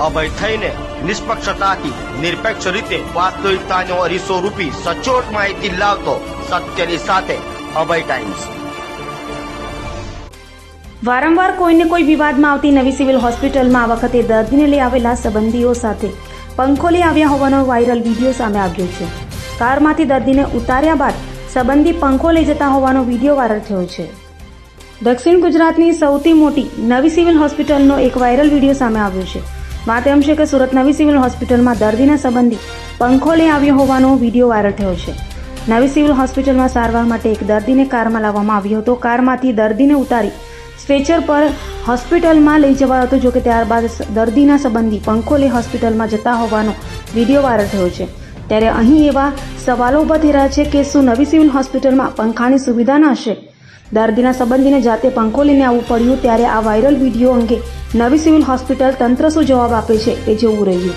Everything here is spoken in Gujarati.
અભય થઈને નિષ્પક્ષતાથી નિરપેક્ષ રીતે વાસ્તવિકતાનો અરીસો રૂપી સચોટ માહિતી લાવતો સત્યની સાથે અભય ટાઈમ્સ। વારંવાર કોઈને કોઈ વિવાદમાં આવતી નવી સિવિલ હોસ્પિટલમાં આ વખતે દર્દીને લઈ આવેલા સંબંધીઓ સાથે પંખો લઈ આવ્યા હોવાનો વાયરલ વિડીયો સામે આવ્યો છે। કારમાંથી દર્દીને ઉતાર્યા બાદ સંબંધી પંખો લઈ જતા હોવાનો વિડીયો વાયરલ થયો છે। દક્ષિણ ગુજરાતની સૌથી મોટી નવી સિવિલ હોસ્પિટલનો એક વાયરલ વિડીયો સામે આવ્યો છે। વાત એમ છે કે સુરત નવી સિવિલ હોસ્પિટલમાં દર્દીના સંબંધી પંખો લઈ આવ્યો હોવાનો વિડીયો વાયરલ થયો છે। નવી સિવિલ હોસ્પિટલમાં સારવાર માટે એક દર્દીને કારમાં લાવવામાં આવ્યો હતો। કારમાંથી દર્દીને ઉતારી સ્ટ્રેચર પર હોસ્પિટલમાં લઈ જવાયો હતો। જોકે ત્યારબાદ દર્દીના સંબંધી પંખો લઈ હોસ્પિટલમાં જતા હોવાનો વિડીયો વાયરલ થયો છે। ત્યારે અહીં એવા સવાલો ઊભા થઈ રહ્યા છે કે શું નવી સિવિલ હોસ્પિટલમાં પંખાની સુવિધા ન હશે? દર્દીના સંબંધીને જાતે પંખો લઈને આવવું પડ્યું। ત્યારે આ વાયરલ વિડીયો અંગે નવી સિવિલ હોસ્પિટલ તંત્ર શું જવાબ આપે છે તે જોવું રહ્યું।